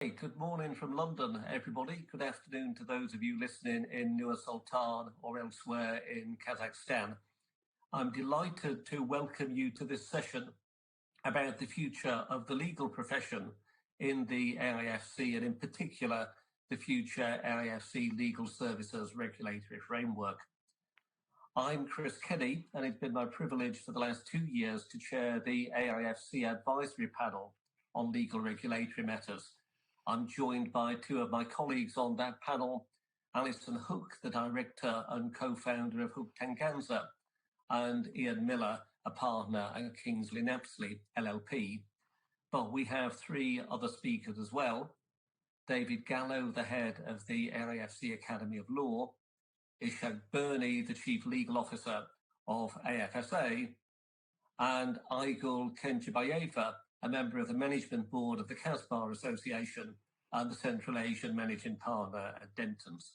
Hey, good morning from London, everybody. Good afternoon to those of you listening in Nur-Sultan or elsewhere in Kazakhstan. I'm delighted to welcome you to this session about the future of the legal profession in the AIFC and in particular the future AIFC legal services regulatory framework. I'm Chris Kenny, and it's been my privilege for the last 2 years to chair the AIFC Advisory Panel on legal regulatory matters. I'm joined by two of my colleagues on that panel, Alison Hook, the director and co-founder of Hook Tanganza, and Iain Miller, a partner at Kingsley Knapsley, LLP. But we have three other speakers as well. David Gallo, the head of the AIFC Academy of Law, Ishaq Burney, the Chief Legal Officer of AFSA, and Aigoul Kenjebayeva, a member of the Management Board of the Qatar Association and the Central Asian Managing Partner at Dentons.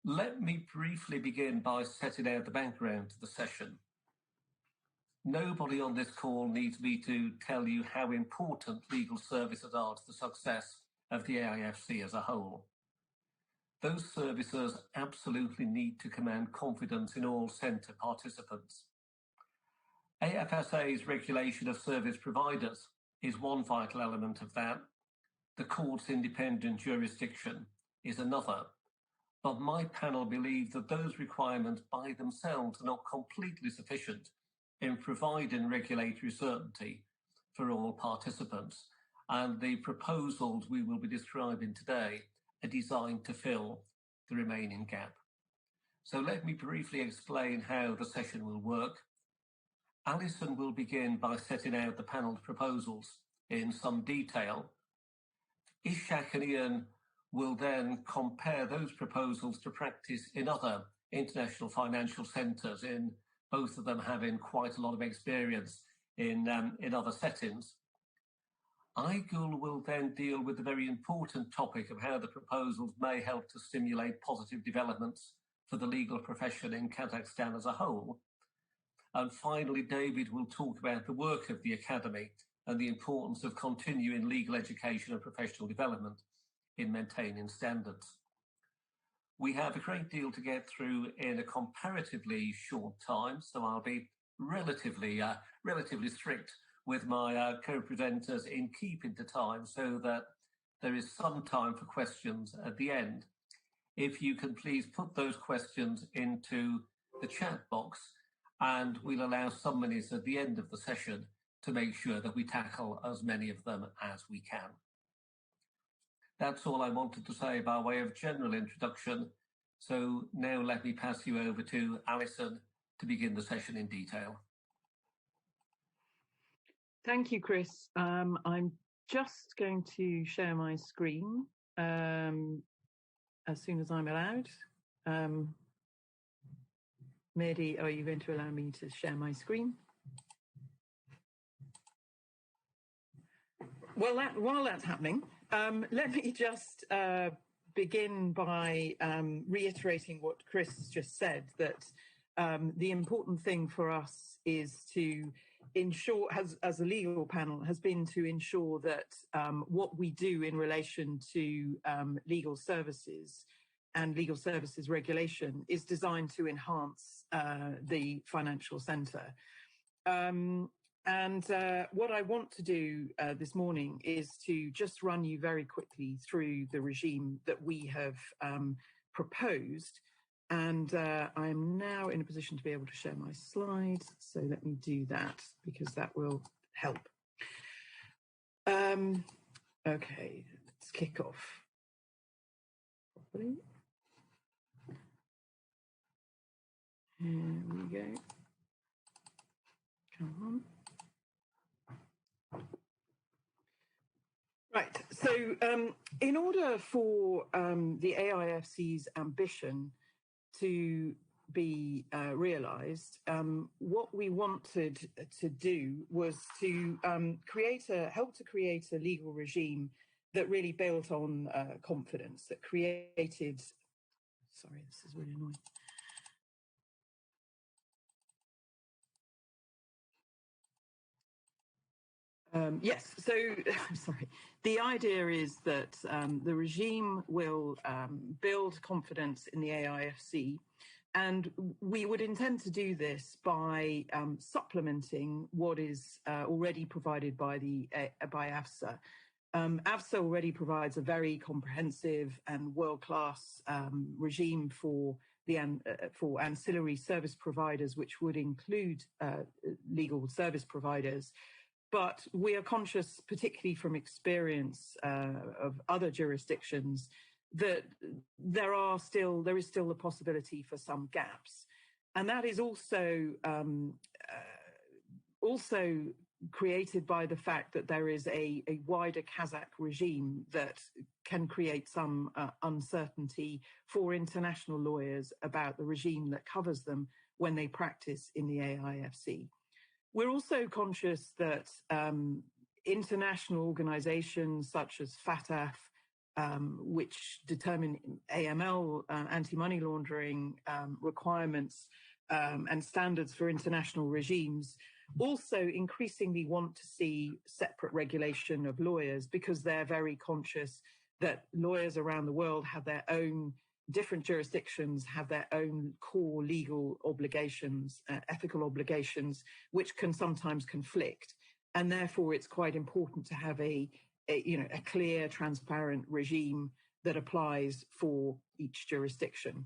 Let me briefly begin by setting out the background to the session. Nobody on this call needs me to tell you how important legal services are to the success of the AIFC as a whole. Those services absolutely need to command confidence in all centre participants. AFSA's regulation of service providers is one vital element of that. The court's independent jurisdiction is another. But my panel believe that those requirements by themselves are not completely sufficient in providing regulatory certainty for all participants. And the proposals we will be describing today are designed to fill the remaining gap. So let me briefly explain how the session will work. Alison will begin by setting out the panel's proposals in some detail. Ishaq and Iain will then compare those proposals to practice in other international financial centres, in both of them having quite a lot of experience in other settings. Aigoul will then deal with the very important topic of how the proposals may help to stimulate positive developments for the legal profession in Kazakhstan as a whole. And finally, David will talk about the work of the Academy and the importance of continuing legal education and professional development in maintaining standards. We have a great deal to get through in a comparatively short time, so I'll be relatively strict with my co-presenters in keeping to time so that there is some time for questions at the end. If you can please put those questions into the chat box, and we'll allow some minutes at the end of the session to make sure that we tackle as many of them as we can. That's all I wanted to say by way of general introduction. So now let me pass you over to Alison to begin the session in detail. Thank you, Chris. I'm just going to share my screen as soon as I'm allowed. Mehdi, are you going to allow me to share my screen? Well, while that's happening, let me just begin by reiterating what Chris just said, that the important thing for us is to ensure, as a legal panel, has been to ensure that what we do in relation to legal services and legal services regulation is designed to enhance the financial centre. What I want to do this morning is to just run you very quickly through the regime that we have proposed. And I am now in a position to be able to share my slides. So let me do that because that will help. Okay, let's kick off properly. Here we go. Come on. Right, so in order for the AIFC's ambition to be realised, what we wanted to do was to help to create a legal regime that really built on confidence, that created, sorry, this is really annoying. Yes, so, sorry, The idea is that the regime will build confidence in the AIFC, and we would intend to do this by supplementing what is already provided by AFSA. AFSA already provides a very comprehensive and world-class regime for ancillary service providers, which would include legal service providers. But we are conscious, particularly from experience of other jurisdictions, that there is still the possibility for some gaps, and that is also created by the fact that there is a wider Kazakh regime that can create some uncertainty for international lawyers about the regime that covers them when they practice in the AIFC. We're also conscious that international organizations such as FATF, which determine AML, anti-money laundering requirements and standards for international regimes, also increasingly want to see separate regulation of lawyers, because they're very conscious that lawyers around the world have their own different jurisdictions, have their own core legal obligations, ethical obligations, which can sometimes conflict. And therefore, it's quite important to have a clear, transparent regime that applies for each jurisdiction.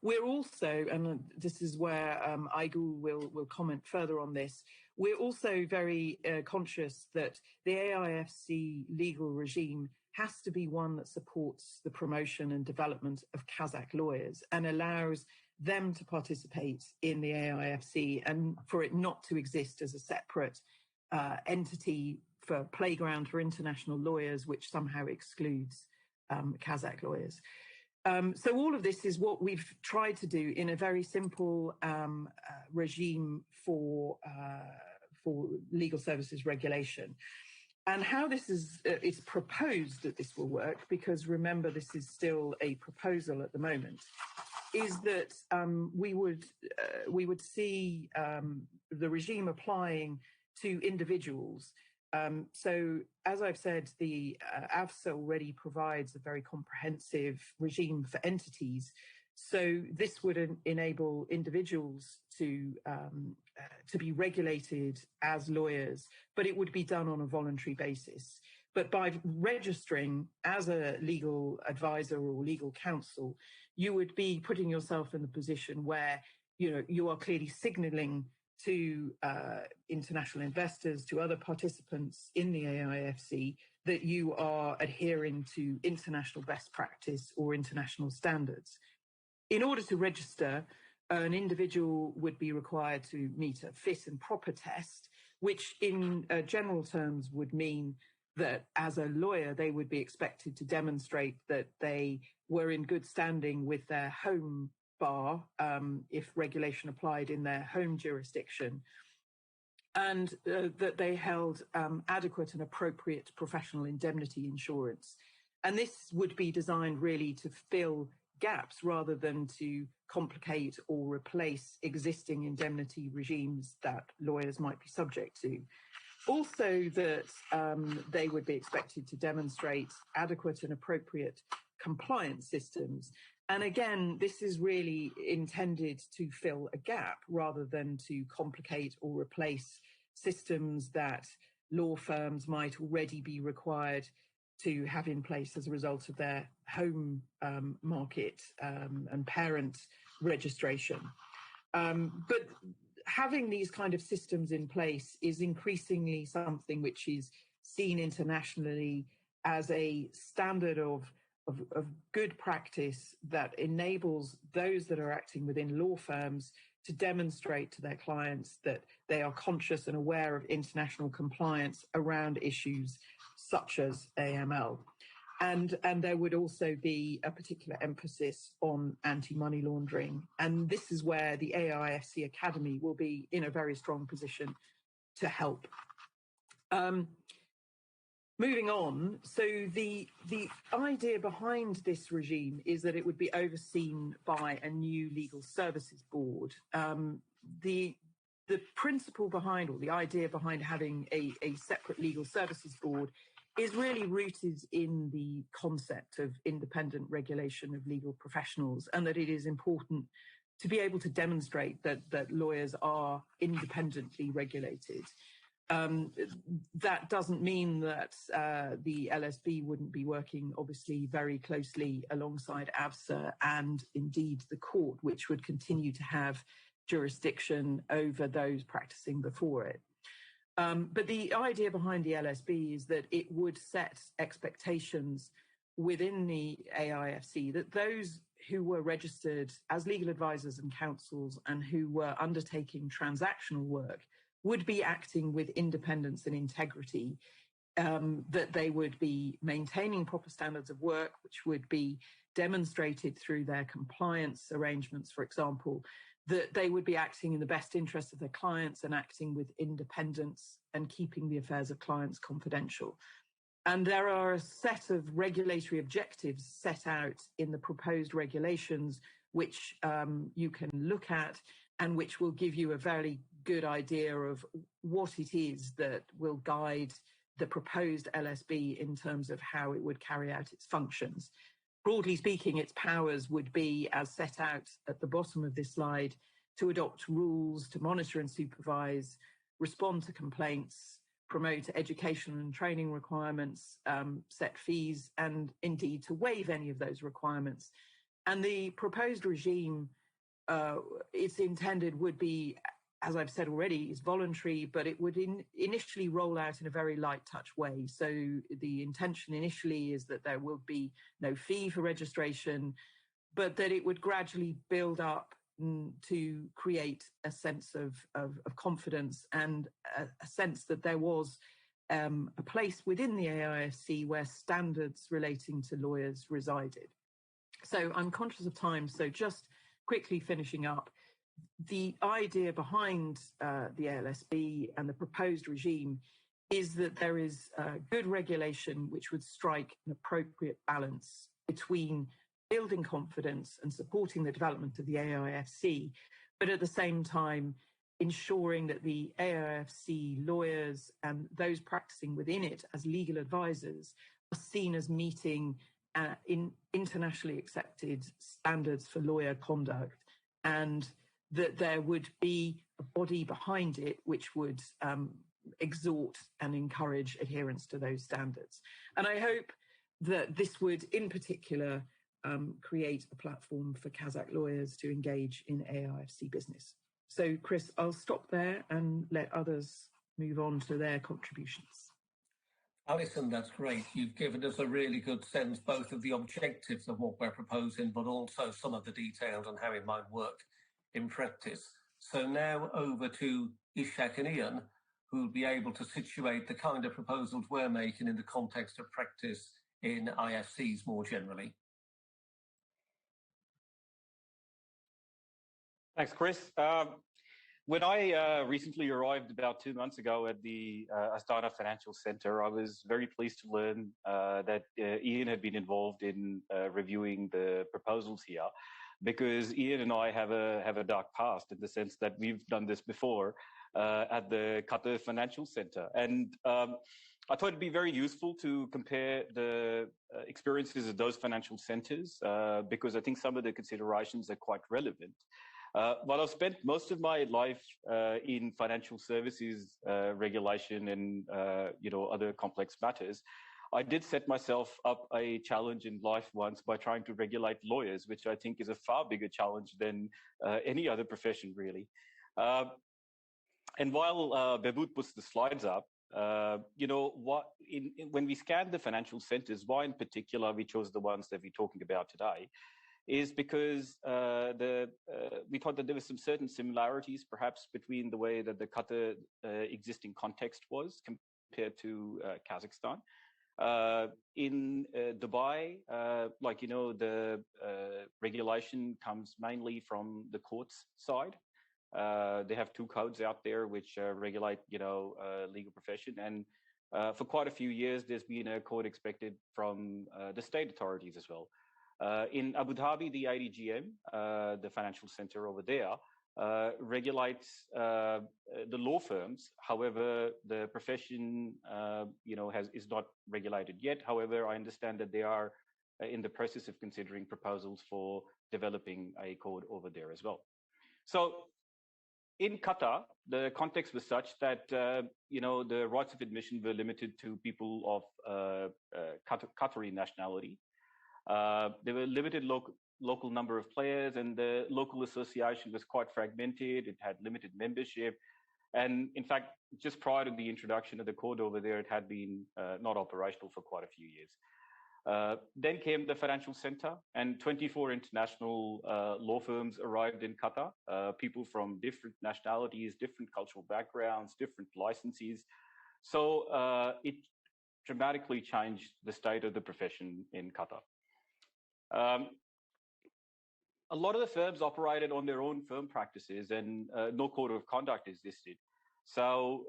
We're also, and this is where Aigoul will comment further on this, we're also very conscious that the AIFC legal regime has to be one that supports the promotion and development of Kazakh lawyers and allows them to participate in the AIFC, and for it not to exist as a separate entity for playground for international lawyers, which somehow excludes Kazakh lawyers. So all of this is what we've tried to do in a very simple regime for legal services regulation. And how this is proposed that this will work, because remember, this is still a proposal at the moment, is that we would see the regime applying to individuals. So, as I've said, the AFSA already provides a very comprehensive regime for entities. So this would enable individuals to be regulated as lawyers, but it would be done on a voluntary basis. But by registering as a legal advisor or legal counsel, you would be putting yourself in the position where you are clearly signalling to international investors, to other participants in the AIFC, that you are adhering to international best practice or international standards. In order to register, an individual would be required to meet a fit and proper test, which in general terms would mean that as a lawyer, they would be expected to demonstrate that they were in good standing with their home bar, if regulation applied in their home jurisdiction, and that they held adequate and appropriate professional indemnity insurance. And this would be designed really to fill gaps rather than to complicate or replace existing indemnity regimes that lawyers might be subject to. Also that they would be expected to demonstrate adequate and appropriate compliance systems. And again, this is really intended to fill a gap rather than to complicate or replace systems that law firms might already be required to have in place as a result of their home market and parent registration. But having these kind of systems in place is increasingly something which is seen internationally as a standard of good practice that enables those that are acting within law firms to demonstrate to their clients that they are conscious and aware of international compliance around issues such as AML. And there would also be a particular emphasis on anti-money laundering. And this is where the AIFC Academy will be in a very strong position to help. Moving on, so the idea behind this regime is that it would be overseen by a new legal services board. The principle behind, or the idea behind having a separate legal services board is really rooted in the concept of independent regulation of legal professionals, and that it is important to be able to demonstrate that lawyers are independently regulated. That doesn't mean that the LSB wouldn't be working, obviously, very closely alongside AFSA and indeed the court, which would continue to have jurisdiction over those practicing before it. But the idea behind the LSB is that it would set expectations within the AIFC that those who were registered as legal advisors and counsels and who were undertaking transactional work would be acting with independence and integrity, that they would be maintaining proper standards of work, which would be demonstrated through their compliance arrangements, for example, that they would be acting in the best interest of their clients and acting with independence and keeping the affairs of clients confidential. And there are a set of regulatory objectives set out in the proposed regulations, which you can look at and which will give you a very good idea of what it is that will guide the proposed LSB in terms of how it would carry out its functions. Broadly speaking, its powers would be, as set out at the bottom of this slide, to adopt rules, to monitor and supervise, respond to complaints, promote education and training requirements, set fees, and indeed to waive any of those requirements. And the proposed regime, it's intended would be, as I've said already, is voluntary, but it would initially roll out in a very light touch way. So the intention initially is that there will be no fee for registration, but that it would gradually build up to create a sense of confidence and a sense that there was a place within the AIFC where standards relating to lawyers resided. So I'm conscious of time, so just quickly finishing up. The idea behind the ALSB and the proposed regime is that there is good regulation which would strike an appropriate balance between building confidence and supporting the development of the AIFC, but at the same time ensuring that the AIFC lawyers and those practicing within it as legal advisors are seen as meeting in internationally accepted standards for lawyer conduct, and that there would be a body behind it which would exhort and encourage adherence to those standards. And I hope that this would, in particular, create a platform for Kazakh lawyers to engage in AIFC business. So, Chris, I'll stop there and let others move on to their contributions. Alison, that's great. You've given us a really good sense both of the objectives of what we're proposing, but also some of the details on how it might work in practice. So now over to Ishaq and Iain, who will be able to situate the kind of proposals we're making in the context of practice in IFCs more generally. Thanks, Chris. When I recently arrived about 2 months ago at the Astana Financial Center, I was very pleased to learn that Iain had been involved in reviewing the proposals here, because Iain and I have a dark past in the sense that we've done this before at the Qatar Financial Center. And I thought it'd be very useful to compare the experiences of those financial centers because I think some of the considerations are quite relevant. While I've spent most of my life in financial services regulation and other complex matters, I did set myself up a challenge in life once by trying to regulate lawyers, which I think is a far bigger challenge than any other profession, really. And while Behboud puts the slides up, when we scanned the financial centers, why in particular we chose the ones that we're talking about today, is because we thought that there were some certain similarities, perhaps, between the way that the Qatar existing context was compared to Kazakhstan. In Dubai, the regulation comes mainly from the courts side. They have two codes out there which regulate, legal profession, and for quite a few years, there's been a code expected from the state authorities as well. In Abu Dhabi, the ADGM, the financial center over there, regulates the law firms. However, the profession, is not regulated yet. However, I understand that they are in the process of considering proposals for developing a code over there as well. So in Qatar, the context was such that, the rights of admission were limited to people of Qatari nationality. There were limited local number of players, and the local association was quite fragmented. It had limited membership. And in fact, just prior to the introduction of the code over there, it had been not operational for quite a few years. Then came the financial center, and 24 international law firms arrived in Qatar, people from different nationalities, different cultural backgrounds, different licenses. So it dramatically changed the state of the profession in Qatar. A lot of the firms operated on their own firm practices, and no code of conduct existed. So,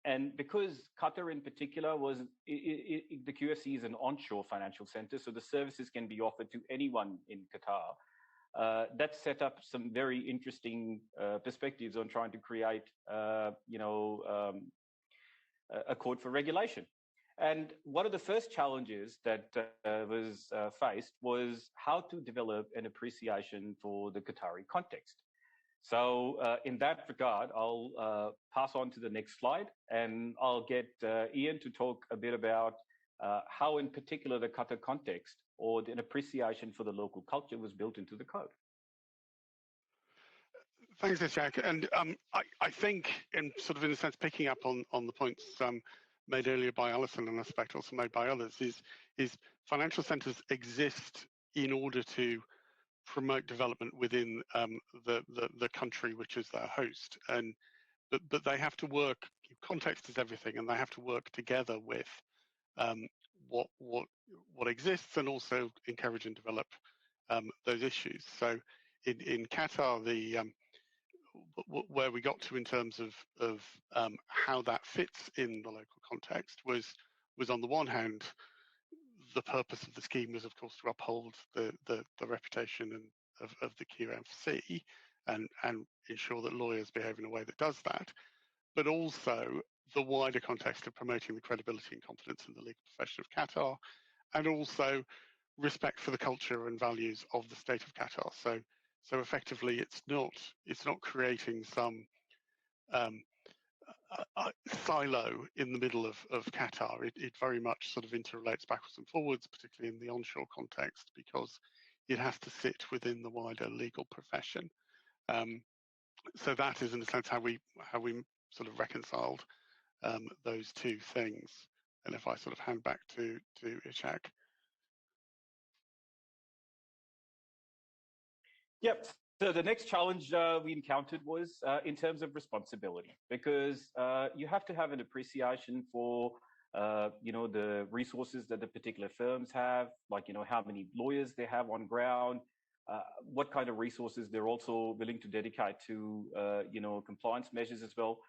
and because Qatar in particular was, the QFC is an onshore financial center, so the services can be offered to anyone in Qatar. That set up some very interesting perspectives on trying to create, a code for regulation. And one of the first challenges that was faced was how to develop an appreciation for the Qatari context. So in that regard, I'll pass on to the next slide, and I'll get Iain to talk a bit about how in particular the Qatar context or an appreciation for the local culture was built into the code. Thanks, Ishaq. And I think, in a sense, picking up on the points made earlier by Alison, and I suspect also made by others, is financial centres exist in order to promote development within the country which is their host, but they have to work. Context is everything, and they have to work together with what exists, and also encourage and develop those issues. So in Qatar, where we got to in terms of how that fits in the local context was on the one hand, the purpose of the scheme was, of course, to uphold the reputation of the QFC and ensure that lawyers behave in a way that does that, but also the wider context of promoting the credibility and confidence in the legal profession of Qatar, and also respect for the culture and values of the state of Qatar. So effectively, it's not creating some silo in the middle of Qatar. It very much interrelates backwards and forwards, particularly in the onshore context, because it has to sit within the wider legal profession. So that is, in a sense, how we reconciled those two things. And if I hand back to Ishaq. Yep. So the next challenge we encountered was in terms of responsibility, because you have to have an appreciation for, the resources that the particular firms have, like, how many lawyers they have on ground, what kind of resources they're also willing to dedicate to, compliance measures as well.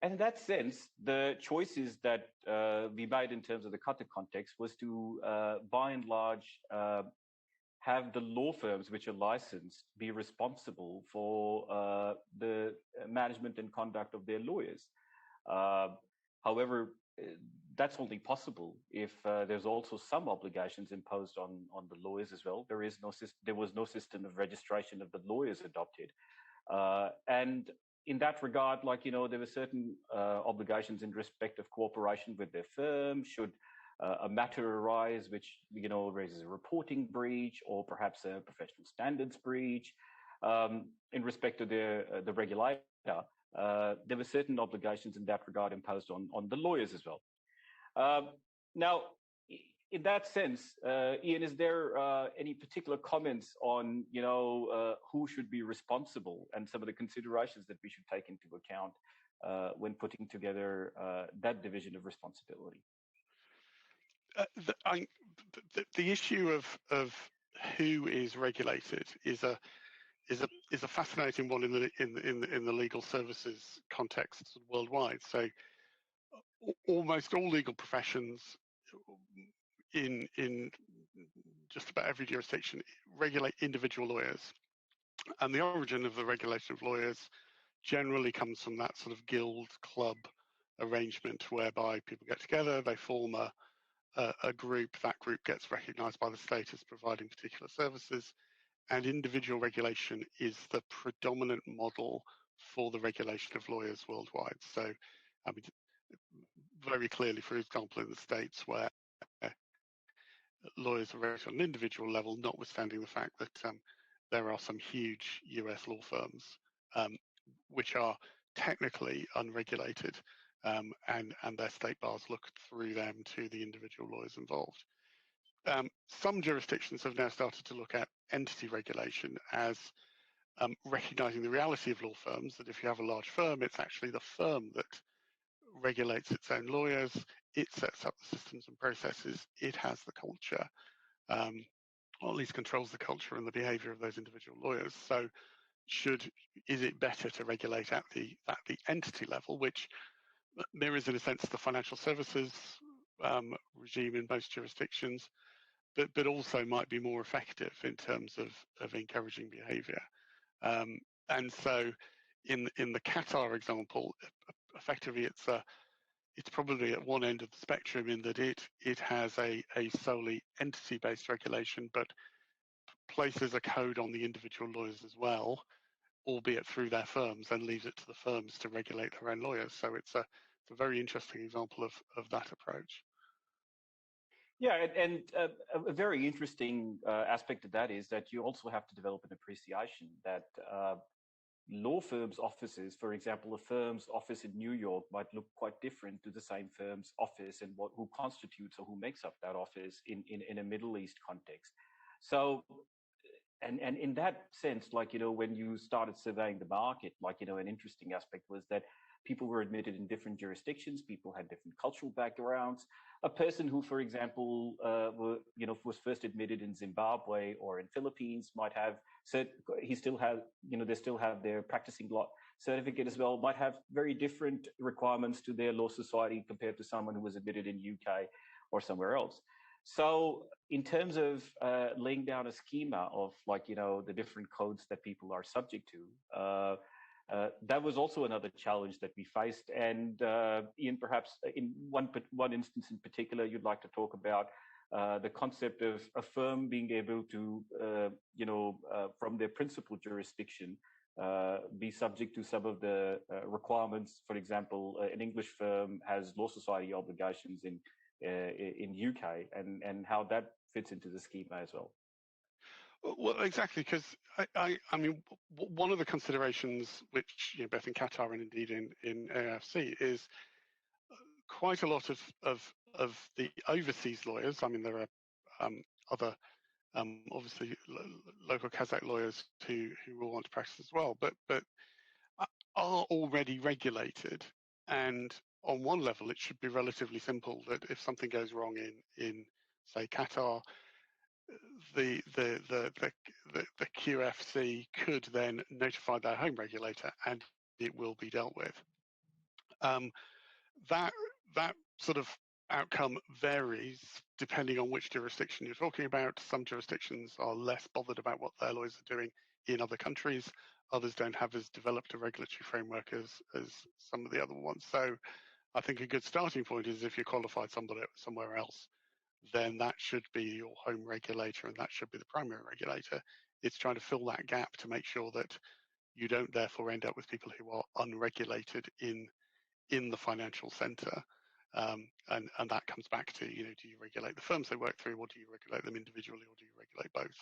And in that sense, the choices that we made in terms of the Qatar context was to, by and large, have the law firms which are licensed be responsible for the management and conduct of their lawyers. However, that's only possible if there's also some obligations imposed on the lawyers as well. There was no system of registration of the lawyers adopted. And in that regard, there were certain obligations in respect of cooperation with their firm. Should a matter arise which raises a reporting breach or perhaps a professional standards breach in respect of the regulator, there were certain obligations in that regard imposed on the lawyers as well. Now, in that sense, Iain, is there any particular comments on who should be responsible and some of the considerations that we should take into account when putting together that division of responsibility? The issue of who is regulated is a fascinating one in the legal services context worldwide. So almost all legal professions in just about every jurisdiction regulate individual lawyers, And the origin of the regulation of lawyers generally comes from that sort of guild club arrangement whereby people get together, they form a group, that group gets recognised by the state as providing particular services, and individual regulation is the predominant model for the regulation of lawyers worldwide. So, I mean, very clearly, for example, in the States where lawyers are regulated on an individual level, notwithstanding the fact that there are some huge US law firms which are technically unregulated, and their state bars look through them to the individual lawyers involved. Some jurisdictions have now started to look at entity regulation as recognizing the reality of law firms, that if you have a large firm, it's actually the firm that regulates its own lawyers, it sets up the systems and processes, it has the culture, or at least controls the culture and the behavior of those individual lawyers. So is it better to regulate at the entity level, which mirrors in a sense the financial services regime in most jurisdictions, but also might be more effective in terms of encouraging behavior. And so in the Qatar example, effectively it's probably at one end of the spectrum in that it has a solely entity-based regulation, but places a code on the individual lawyers as well, albeit through their firms, and leaves it to the firms to regulate their own lawyers. So it's a very interesting example of that approach. Yeah, and a very interesting aspect of that is that you also have to develop an appreciation that law firms' offices, for example, a firm's office in New York might look quite different to the same firm's office and who constitutes or who makes up that office in a Middle East context. So, and in that sense, like, you know, when you started surveying the market, like, you know, an interesting aspect was that people were admitted in different jurisdictions, people had different cultural backgrounds. A person who, for example, was first admitted in Zimbabwe or in Philippines might have, they still have their practicing law certificate as well, might have very different requirements to their law society compared to someone who was admitted in UK or somewhere else. So in terms of laying down a schema of, like, you know, the different codes that people are subject to, that was also another challenge that we faced. And Iain, perhaps in one instance in particular, you'd like to talk about the concept of a firm being able to, from their principal jurisdiction, be subject to some of the requirements. For example, an English firm has law society obligations in UK, and how that fits into the schema as well. Well, exactly, because I mean, one of the considerations which, you know, both in Qatar and indeed in AIFC is quite a lot of the overseas lawyers. I mean, there are other obviously local Kazakh lawyers who will want to practice as well, but are already regulated. And on one level, it should be relatively simple that if something goes wrong in say Qatar, the QFC could then notify their home regulator, and it will be dealt with. That sort of outcome varies depending on which jurisdiction you're talking about. Some jurisdictions are less bothered about what their lawyers are doing in other countries. Others don't have as developed a regulatory framework as some of the other ones. So I think a good starting point is if you qualified somewhere else, then that should be your home regulator, and that should be the primary regulator. It's trying to fill that gap to make sure that you don't therefore end up with people who are unregulated in the financial centre. And that comes back to, you know, do you regulate the firms they work through, or do you regulate them individually, or do you regulate both,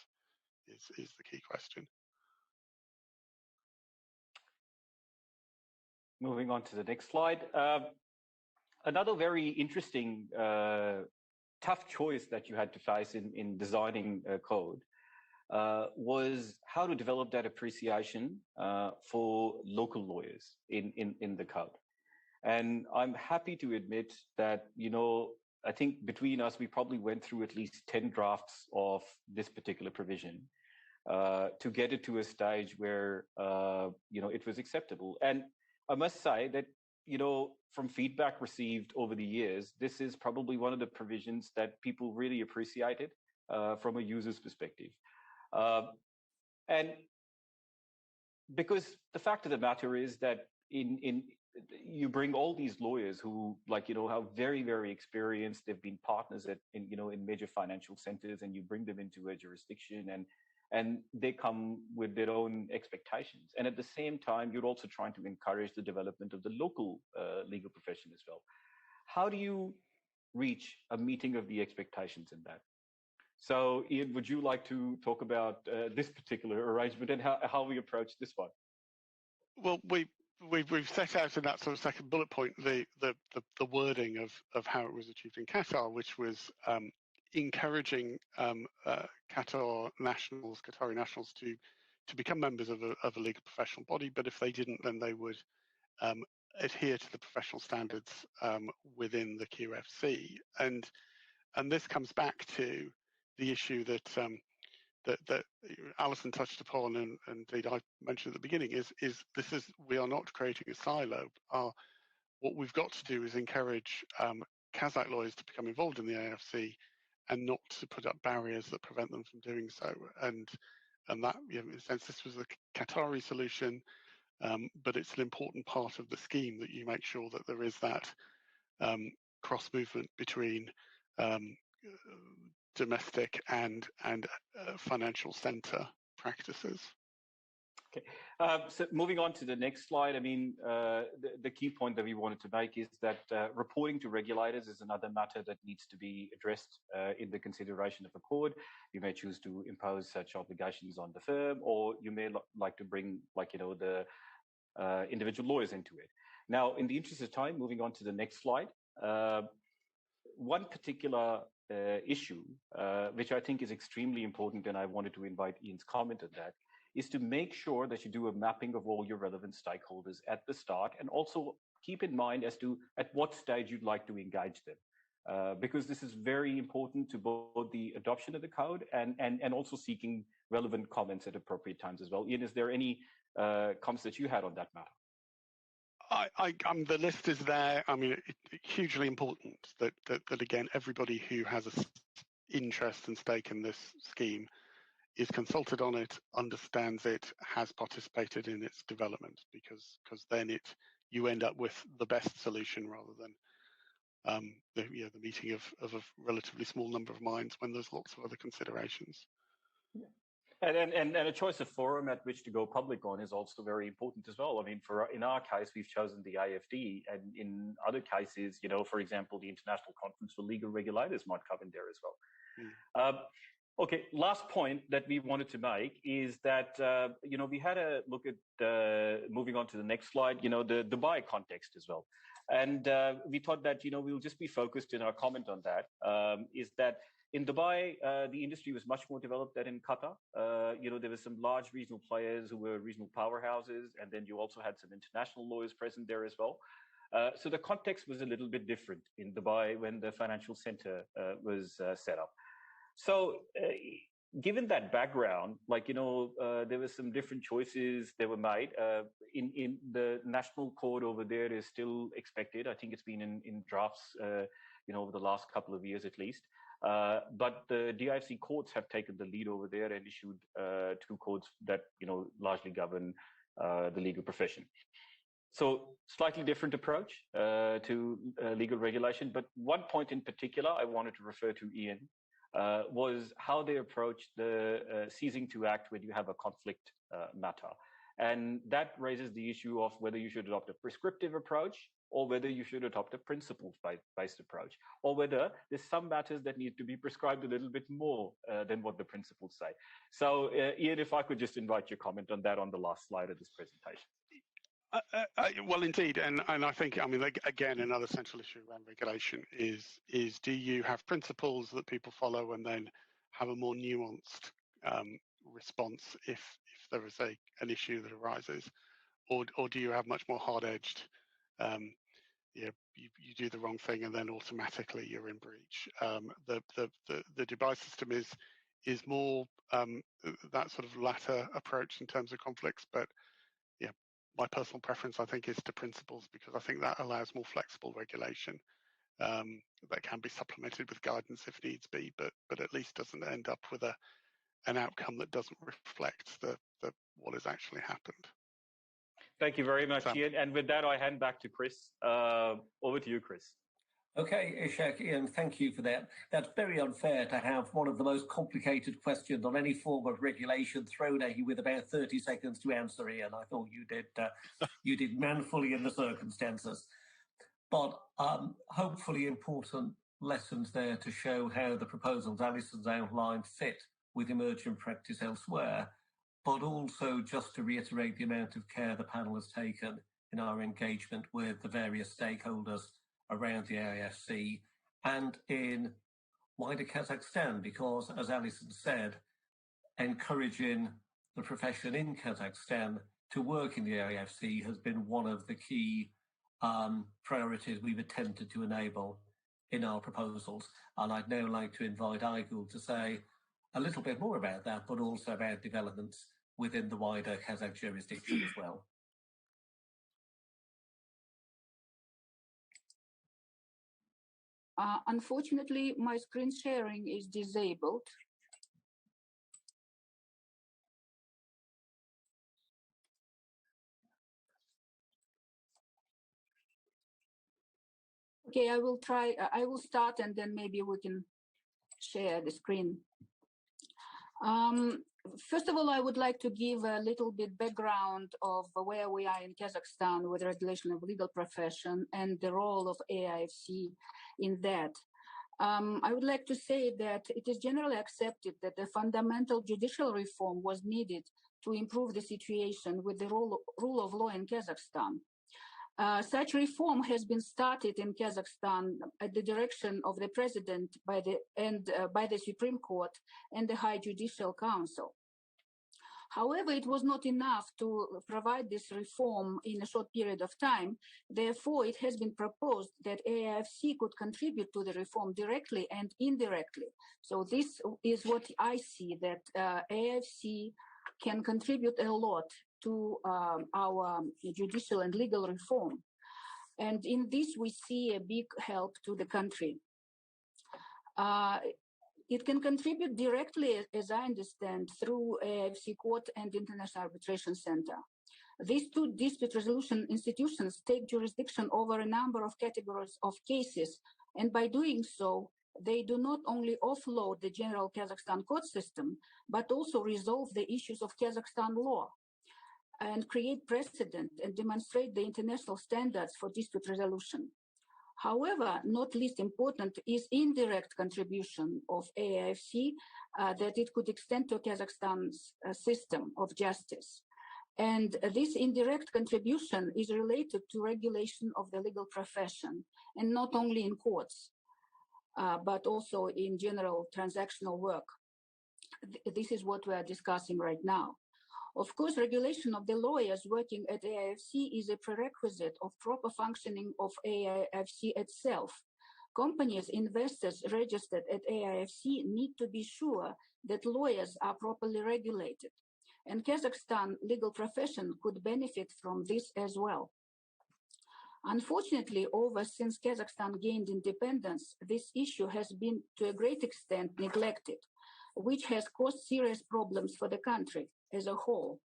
is the key question. Moving on to the next slide. Another very interesting tough choice that you had to face in designing a code was how to develop that appreciation for local lawyers in the code. And I'm happy to admit that, you know, I think between us, we probably went through at least 10 drafts of this particular provision to get it to a stage where, you know, it was acceptable. And I must say that, you know, from feedback received over the years, this is probably one of the provisions that people really appreciated from a user's perspective. And because the fact of the matter is that you bring all these lawyers who, like, are very, very experienced. They've been partners in major financial centers, and you bring them into a jurisdiction, and they come with their own expectations. And at the same time, you're also trying to encourage the development of the local legal profession as well. How do you reach a meeting of the expectations in that? So, Iain, would you like to talk about this particular arrangement and how we approach this one? Well, we've set out in that sort of second bullet point the wording of how it was achieved in Qatar, which was encouraging Qatari nationals to become members of a legal professional body, but if they didn't, then they would adhere to the professional standards within the QFC. And this comes back to the issue that Alison touched upon, and indeed I mentioned at the beginning, is we are not creating a silo. What we've got to do is encourage Kazakh lawyers to become involved in the AIFC, and not to put up barriers that prevent them from doing so. And that, in a sense, this was a Qatari solution, but it's an important part of the scheme that you make sure that there is that cross movement between domestic and financial center practices. Okay, so moving on to the next slide, I mean, the key point that we wanted to make is that reporting to regulators is another matter that needs to be addressed in the consideration of a court. You may choose to impose such obligations on the firm, or you may like to bring, the individual lawyers into it. Now, in the interest of time, moving on to the next slide, one particular issue, which I think is extremely important, and I wanted to invite Iain's comment on that, is to make sure that you do a mapping of all your relevant stakeholders at the start, and also keep in mind as to at what stage you'd like to engage them. Because this is very important to both the adoption of the code and also seeking relevant comments at appropriate times as well. Iain, is there any comments that you had on that matter? The list is there. I mean, it's hugely important that again, everybody who has an interest and stake in this scheme is consulted on it, understands it, has participated in its development, because then you end up with the best solution rather than the meeting of a relatively small number of minds when there's lots of other considerations. Yeah. And a choice of forum at which to go public on is also very important as well. I mean, in our case, we've chosen the AFD, and in other cases, for example, the International Conference for Legal Regulators might come in there as well. Okay, last point that we wanted to make is that, we had a look at, moving on to the next slide, the Dubai context as well. And we thought that, we'll just be focused in our comment on that, is that in Dubai, the industry was much more developed than in Qatar. There were some large regional players who were regional powerhouses, and then you also had some international lawyers present there as well. So the context was a little bit different in Dubai when the financial center was set up. So given that background, there were some different choices that were made. In the national code over there is still expected. I think it's been in drafts, over the last couple of years at least. But the DIFC courts have taken the lead over there and issued two codes that, largely govern the legal profession. So slightly different approach to legal regulation. But one point in particular I wanted to refer to, Iain, was how they approach the ceasing to act when you have a conflict matter. And that raises the issue of whether you should adopt a prescriptive approach or whether you should adopt a principles-based approach, or whether there's some matters that need to be prescribed a little bit more than what the principles say. So, Iain, if I could just invite your comment on that on the last slide of this presentation. Well, indeed, and I think, again, another central issue around regulation is do you have principles that people follow and then have a more nuanced response if there is an issue that arises, or do you have much more hard-edged, you do the wrong thing and then automatically you're in breach. The Dubai system is more that sort of latter approach in terms of conflicts, but my personal preference, I think, is to principles, because I think that allows more flexible regulation that can be supplemented with guidance if needs be, but at least doesn't end up with an outcome that doesn't reflect what has actually happened. Thank you very much, Iain. And with that, I hand back to Chris. Over to you, Chris. Okay, Ishaq, Iain, thank you for that. That's very unfair to have one of the most complicated questions on any form of regulation thrown at you with about 30 seconds to answer, Iain. I thought you did manfully in the circumstances. But hopefully important lessons there to show how the proposals Alison's outlined fit with emerging practice elsewhere, but also just to reiterate the amount of care the panel has taken in our engagement with the various stakeholders around the AIFC and in wider Kazakhstan, because, as Alison said, encouraging the profession in Kazakhstan to work in the AIFC has been one of the key priorities we've attempted to enable in our proposals. And I'd now like to invite Aigoul to say a little bit more about that, but also about developments within the wider Kazakh jurisdiction as well. Unfortunately, my screen sharing is disabled. Okay, I will try. I will start, and then maybe we can share the screen. First of all, I would like to give a little bit background of where we are in Kazakhstan with regulation of legal profession and the role of AIFC in that. I would like to say that it is generally accepted that a fundamental judicial reform was needed to improve the situation with the rule of law in Kazakhstan. Such reform has been started in Kazakhstan at the direction of the president by the Supreme Court and the High Judicial Council. However, it was not enough to provide this reform in a short period of time. Therefore, it has been proposed that AIFC could contribute to the reform directly and indirectly. So this is what I see, that AIFC can contribute a lot to our judicial and legal reform. And in this, we see a big help to the country. It can contribute directly, as I understand, through AIFC Court and International Arbitration Center. These two dispute resolution institutions take jurisdiction over a number of categories of cases, and by doing so, they do not only offload the general Kazakhstan court system, but also resolve the issues of Kazakhstan law and create precedent and demonstrate the international standards for dispute resolution. However, not least important is indirect contribution of AIFC that it could extend to Kazakhstan's system of justice. And this indirect contribution is related to regulation of the legal profession, and not only in courts, but also in general transactional work. This is what we are discussing right now. Of course, regulation of the lawyers working at AIFC is a prerequisite of proper functioning of AIFC itself. Companies, investors registered at AIFC need to be sure that lawyers are properly regulated. And Kazakhstan legal profession could benefit from this as well. Unfortunately, since Kazakhstan gained independence, this issue has been to a great extent neglected, which has caused serious problems for the country as a whole.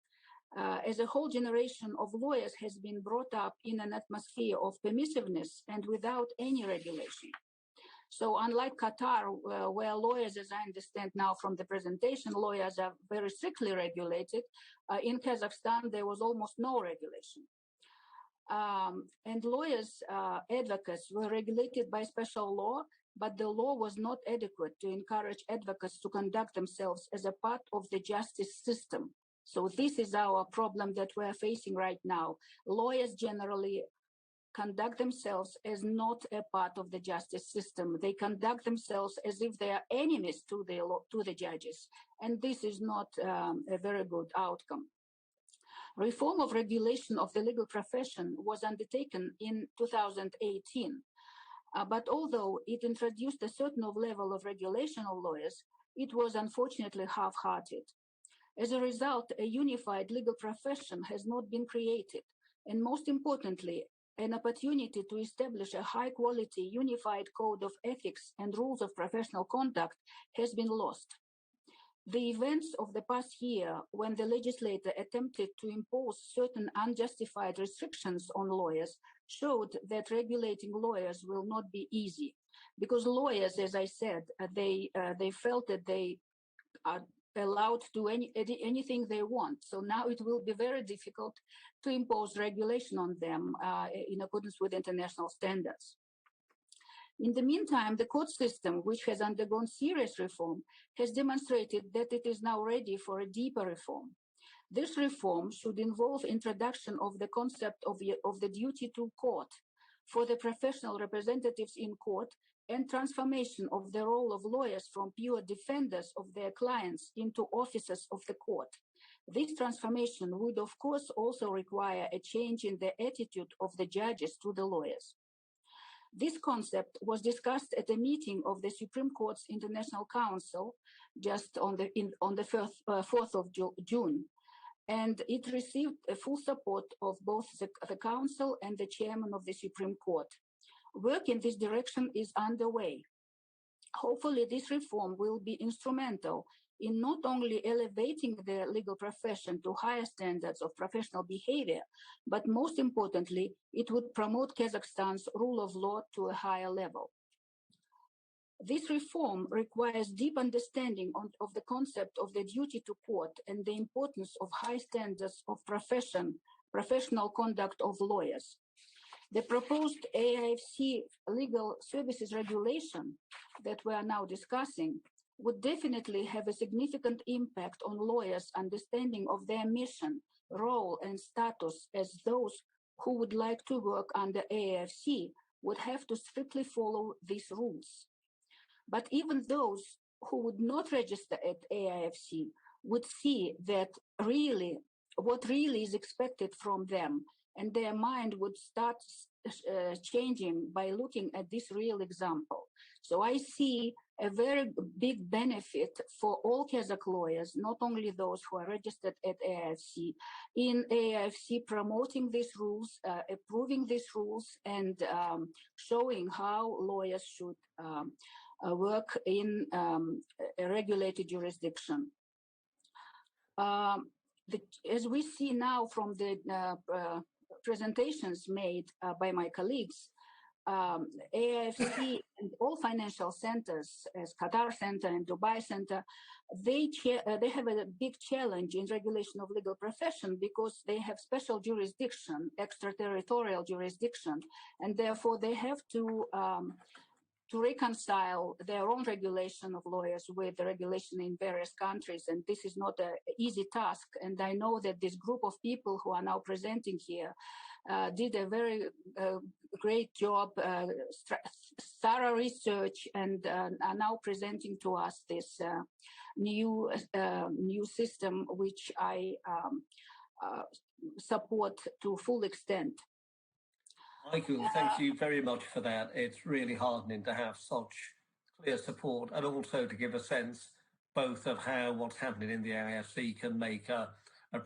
As a whole generation of lawyers has been brought up in an atmosphere of permissiveness and without any regulation. So unlike Qatar, where lawyers, as I understand now from the presentation, lawyers are very strictly regulated, in Kazakhstan there was almost no regulation. And lawyers, advocates were regulated by special law, but the law was not adequate to encourage advocates to conduct themselves as a part of the justice system. So this is our problem that we're facing right now. Lawyers generally conduct themselves as not a part of the justice system. They conduct themselves as if they are enemies to the judges. And this is not a very good outcome. Reform of regulation of the legal profession was undertaken in 2018. But although it introduced a certain level of regulation of lawyers, it was unfortunately half-hearted. As a result, a unified legal profession has not been created, and most importantly, an opportunity to establish a high-quality unified code of ethics and rules of professional conduct has been lost. The events of the past year, when the legislator attempted to impose certain unjustified restrictions on lawyers, showed that regulating lawyers will not be easy, because lawyers, as I said, they felt that they are allowed to do anything they want. So now it will be very difficult to impose regulation on them in accordance with international standards. In the meantime, the court system, which has undergone serious reform, has demonstrated that it is now ready for a deeper reform. This reform should involve introduction of the concept of the duty to court for the professional representatives in court, and transformation of the role of lawyers from pure defenders of their clients into officers of the court. This transformation would, of course, also require a change in the attitude of the judges to the lawyers. This concept was discussed at a meeting of the Supreme Court's International Council just on the 4th of June, and it received a full support of both the Council and the Chairman of the Supreme Court. Work in this direction is underway. Hopefully, this reform will be instrumental in not only elevating the legal profession to higher standards of professional behavior, but most importantly, it would promote Kazakhstan's rule of law to a higher level. This reform requires deep understanding of the concept of the duty to court and the importance of high standards of professional conduct of lawyers. The proposed AIFC legal services regulation that we are now discussing would definitely have a significant impact on lawyers' understanding of their mission, role, and status, as those who would like to work under AIFC would have to strictly follow these rules. But even those who would not register at AIFC would see that what really is expected from them, and their mind would start changing by looking at this real example. So I see a very big benefit for all Kazakh lawyers, not only those who are registered at AIFC, in AIFC promoting these rules, approving these rules, and showing how lawyers should work in a regulated jurisdiction. As we see now from the presentations made by my colleagues, AIFC and all financial centers, as Qatar Center and Dubai Center, they have a big challenge in regulation of legal profession because they have special jurisdiction, extraterritorial jurisdiction, and therefore they have to reconcile their own regulation of lawyers with the regulation in various countries. And this is not an easy task. And I know that this group of people who are now presenting here did a very great job, thorough research, and are now presenting to us this new system, which I support to full extent. Aigoul, thank you very much for that. It's really heartening to have such clear support, and also to give a sense both of how what's happening in the AIFC can make a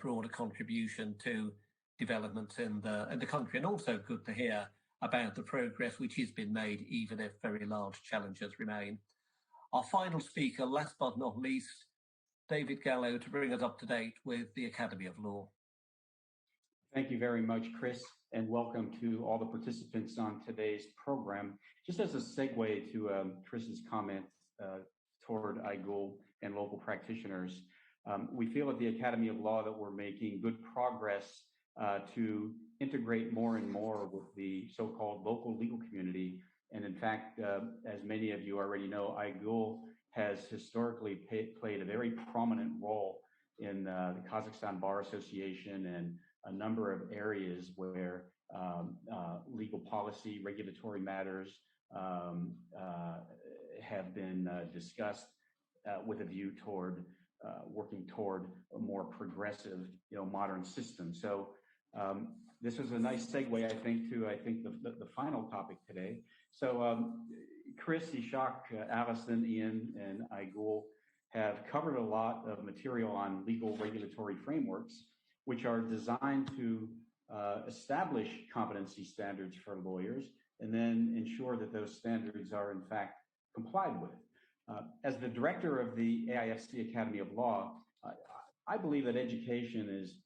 broader contribution to developments in the country, and also good to hear about the progress which has been made, even if very large challenges remain. Our final speaker, last but not least, David Gallo, to bring us up to date with the Academy of Law. Thank you very much, Chris, and welcome to all the participants on today's program. Just as a segue to Chris's comment toward Aigoul and local practitioners, we feel at the Academy of Law that we're making good progress to integrate more and more with the so-called local legal community. And in fact, as many of you already know, Aigoul has historically played a very prominent role in the Kazakhstan Bar Association and a number of areas where legal policy, regulatory matters have been discussed with a view toward working toward a more progressive, modern system. So this was a nice segue, I think, to the final topic today. So Chris, Ishaq, Alison, Iain, and Aigoul have covered a lot of material on legal regulatory frameworks, which are designed to establish competency standards for lawyers and then ensure that those standards are in fact complied with. As the director of the AIFC Academy of Law, I believe that education is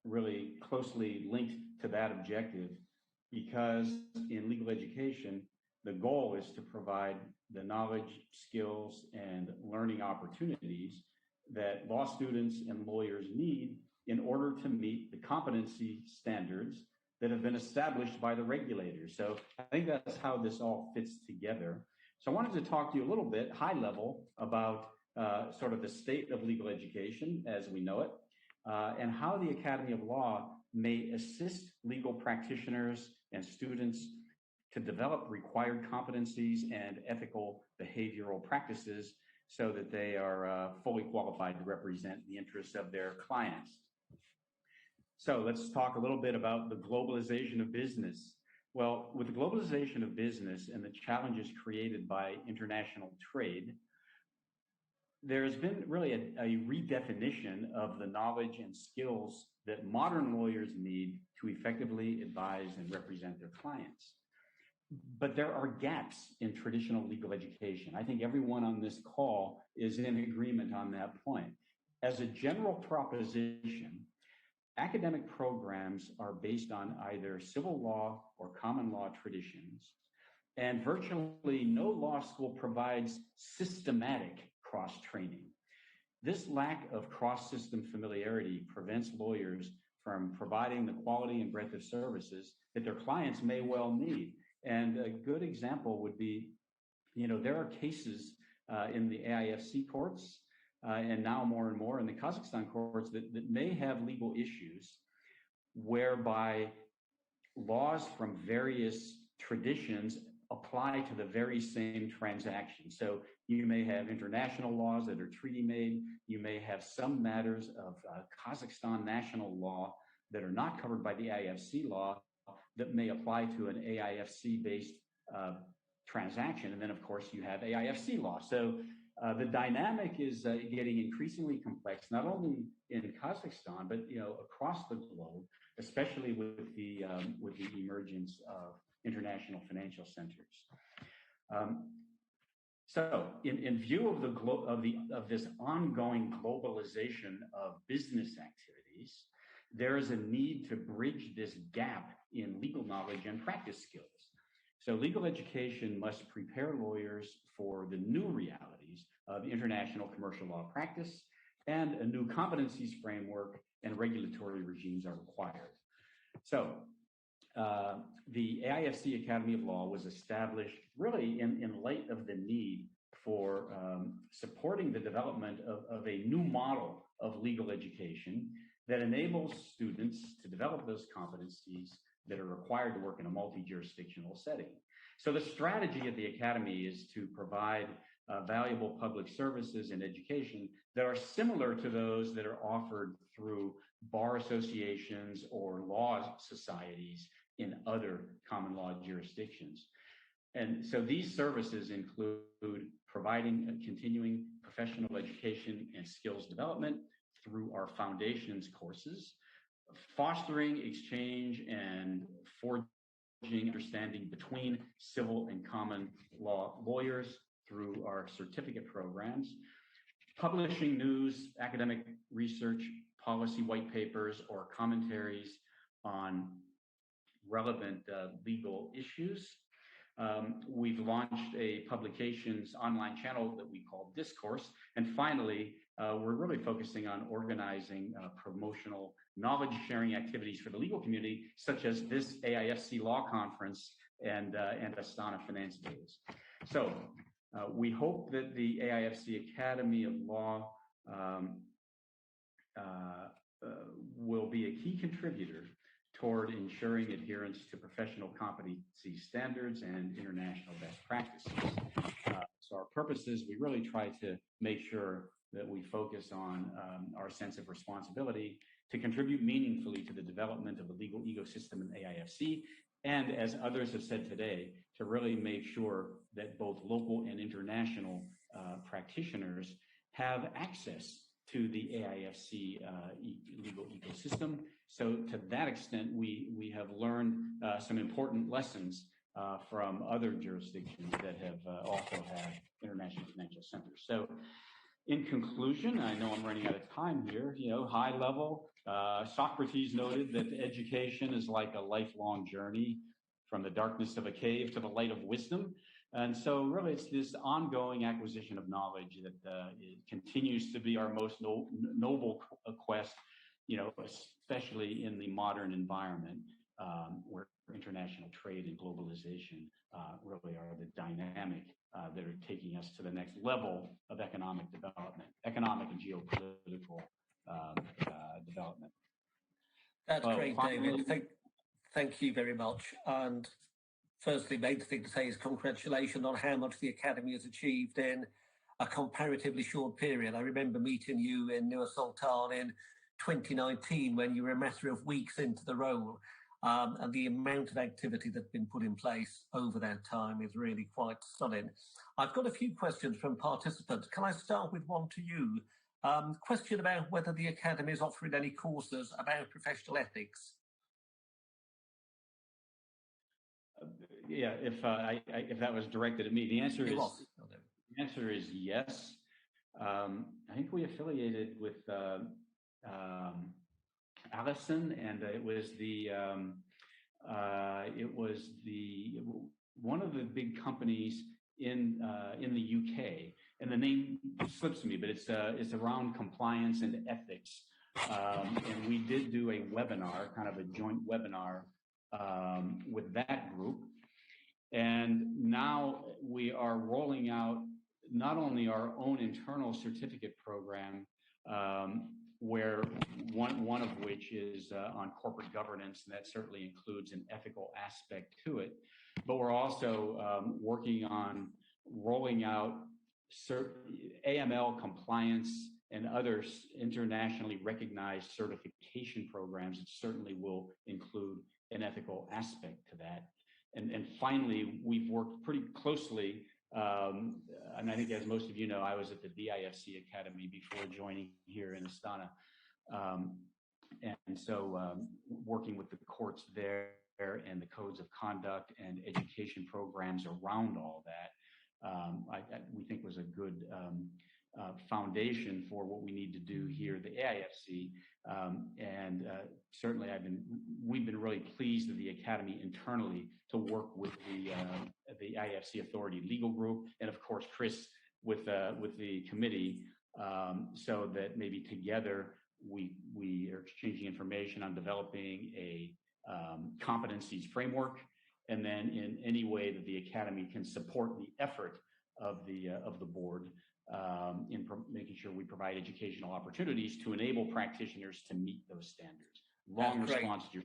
really closely linked to that objective, because in legal education, the goal is to provide the knowledge, skills, and learning opportunities that law students and lawyers need in order to meet the competency standards that have been established by the regulators. So I think that's how this all fits together. So I wanted to talk to you a little bit, high level, about sort of the state of legal education as we know it, and how the Academy of Law may assist legal practitioners and students to develop required competencies and ethical behavioral practices so that they are fully qualified to represent the interests of their clients. So let's talk a little bit about the globalization of business. Well, with the globalization of business and the challenges created by international trade, there's been really a redefinition of the knowledge and skills that modern lawyers need to effectively advise and represent their clients. But there are gaps in traditional legal education. I think everyone on this call is in agreement on that point. As a general proposition, academic programs are based on either civil law or common law traditions, and virtually no law school provides systematic cross-training. This lack of cross-system familiarity prevents lawyers from providing the quality and breadth of services that their clients may well need. And a good example would be, there are cases in the AIFC courts and now more and more in the Kazakhstan courts that may have legal issues whereby laws from various traditions apply to the very same transaction. So you may have international laws that are treaty made. You may have some matters of Kazakhstan national law that are not covered by the AIFC law that may apply to an AIFC-based transaction. And then, of course, you have AIFC law. So the dynamic is getting increasingly complex, not only in Kazakhstan, but across the globe, especially with the emergence of international financial centers. So, in view of this ongoing globalization of business activities, there is a need to bridge this gap in legal knowledge and practice skills. So legal education must prepare lawyers for the new realities of international commercial law practice, and a new competencies framework and regulatory regimes are required. So the AIFC Academy of Law was established really in light of the need for supporting the development of a new model of legal education that enables students to develop those competencies that are required to work in a multi-jurisdictional setting. So the strategy at the Academy is to provide valuable public services and education that are similar to those that are offered through bar associations or law societies in other common law jurisdictions. And so these services include providing a continuing professional education and skills development through our foundations courses, fostering exchange and forging understanding between civil and common law lawyers through our certificate programs, publishing news, academic research, policy white papers, or commentaries on relevant legal issues. We've launched a publications online channel that we call Discourse. And finally, we're really focusing on organizing promotional knowledge sharing activities for the legal community, such as this AIFC Law Conference and Astana Finance Days. So we hope that the AIFC Academy of Law will be a key contributor toward ensuring adherence to professional competency standards and international best practices. So our purpose is we really try to make sure that we focus on our sense of responsibility to contribute meaningfully to the development of the legal ecosystem in AIFC, and as others have said today, to really make sure that both local and international practitioners have access to the AIFC legal ecosystem. So to that extent, we have learned some important lessons from other jurisdictions that have also had international financial centers. So in conclusion, I know I'm running out of time here, high level, Socrates noted that education is like a lifelong journey from the darkness of a cave to the light of wisdom. And so really it's this ongoing acquisition of knowledge that it continues to be our most noble quest, especially in the modern environment where international trade and globalization really are the dynamic that are taking us to the next level of economic development, economic and geopolitical development. That's great, David. Thank you very much. And firstly, main thing to say is congratulations on how much the Academy has achieved in a comparatively short period. I remember meeting you in Nur-Sultan in 2019 when you were a matter of weeks into the role. And the amount of activity that's been put in place over that time is really quite stunning. I've got a few questions from participants. Can I start with one to you? Question about whether the Academy is offering any courses about professional ethics. Yeah, if that was directed at me, the answer is yes. I think we affiliated with Alison, and it was one of the big companies in the UK, and the name slips me, but it's around compliance and ethics, and we did do a webinar, kind of a joint webinar with that group, and now we are rolling out not only our own internal certificate program, where one of which is on corporate governance, and that certainly includes an ethical aspect to it. But we're also working on rolling out AML compliance and other internationally recognized certification programs that certainly will include an ethical aspect to that. And finally, we've worked pretty closely, and I think as most of you know, I was at the AIFC Academy before joining here in Astana. And so working with the courts there and the codes of conduct and education programs around all that, we think was a good foundation for what we need to do here at the AIFC. And certainly we've been really pleased at the Academy internally to work with the AIFC Authority Legal Group, and of course Chris with the committee, so that maybe together we are exchanging information on developing a competencies framework, and then in any way that the Academy can support the effort of the board in making sure we provide educational opportunities to enable practitioners to meet those standards. Long response to your.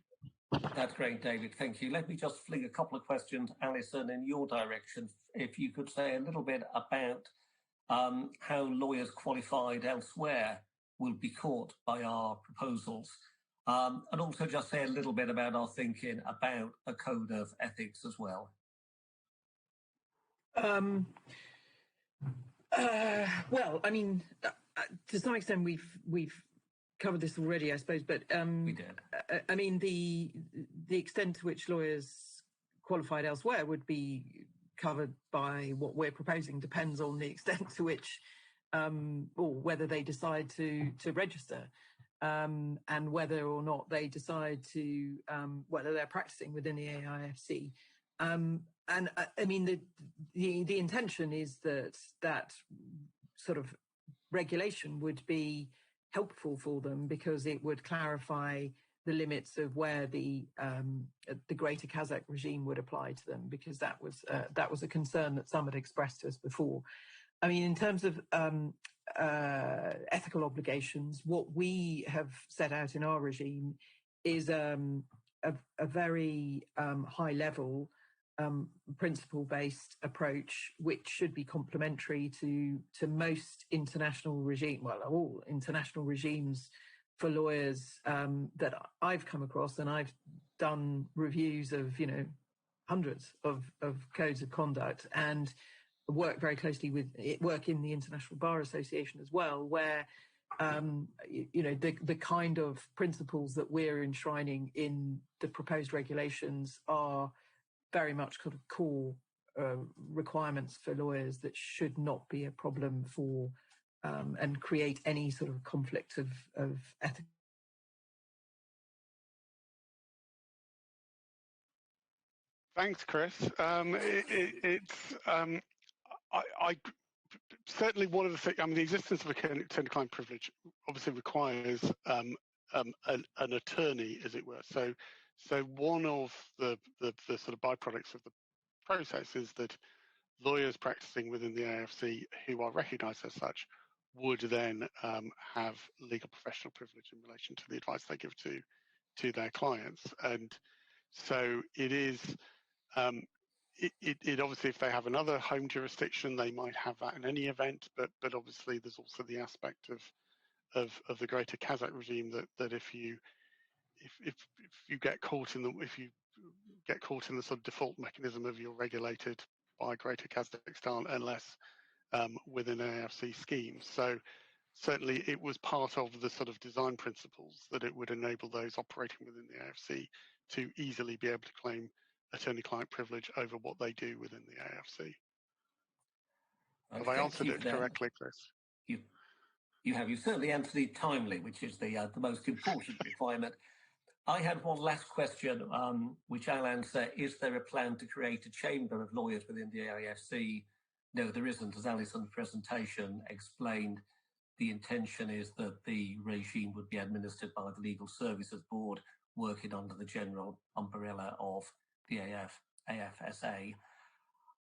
That's great, David. Thank you. Let me just fling a couple of questions, Alison, in your direction. If you could say a little bit about how lawyers qualified elsewhere will be caught by our proposals, and also just say a little bit about our thinking about a code of ethics as well. Well, I mean, to some extent, we've covered this already, I suppose. But we did. I mean, the extent to which lawyers qualified elsewhere would be covered by what we're proposing depends on the extent to which, or whether they decide to register, and whether or not they decide to whether they're practicing within the AIFC. And I mean, the intention is that sort of regulation would be helpful for them, because it would clarify the limits of where the greater Kazakh regime would apply to them, because that was a concern that some had expressed to us before. I mean, in terms of ethical obligations, what we have set out in our regime is a very high level principle-based approach, which should be complementary to most international all international regimes for lawyers that I've come across, and I've done reviews of hundreds of codes of conduct, and work very closely work in the International Bar Association as well, where the kind of principles that we're enshrining in the proposed regulations are very much kind of core requirements for lawyers that should not be a problem for and create any sort of conflict of ethical. Thanks, Chris. I certainly one of the things. I mean, the existence of attorney-client privilege obviously requires an attorney, as it were. So one of the sort of byproducts of the process is that lawyers practicing within the AIFC who are recognised as such would then have legal professional privilege in relation to the advice they give to their clients, and so it is. It obviously, if they have another home jurisdiction, they might have that in any event. But obviously, there's also the aspect of the greater Kazakh regime that if you get caught in the sort of default mechanism of you're regulated by Greater Kazakhstan unless within an AFC scheme. So certainly, it was part of the sort of design principles that it would enable those operating within the AFC to easily be able to claim attorney-client privilege over what they do within the AFC. Have I answered it correctly, Chris? You have. You certainly answered it timely, which is the most important requirement. I had one last question, which I'll answer. Is there a plan to create a chamber of lawyers within the AIFC? No, there isn't. As Alison's presentation explained, the intention is that the regime would be administered by the Legal Services Board, working under the general umbrella of the AFSA.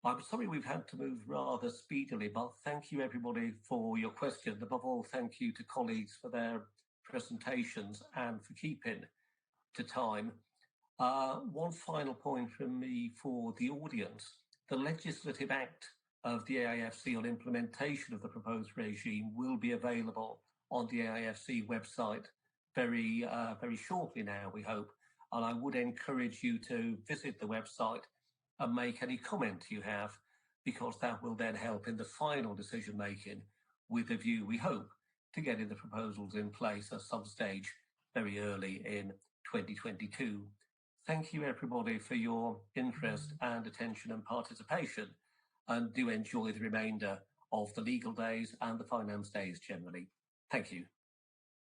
I'm sorry we've had to move rather speedily, but thank you everybody for your questions. Above all, thank you to colleagues for their presentations and for keeping to time. One final point from me for the audience. The legislative act of the AIFC on implementation of the proposed regime will be available on the AIFC website very shortly now, we hope. And I would encourage you to visit the website and make any comment you have, because that will then help in the final decision making with a view, we hope, to getting the proposals in place at some stage very early in 2022. Thank you everybody for your interest and attention and participation, and do enjoy the remainder of the legal days and the finance days generally. Thank you.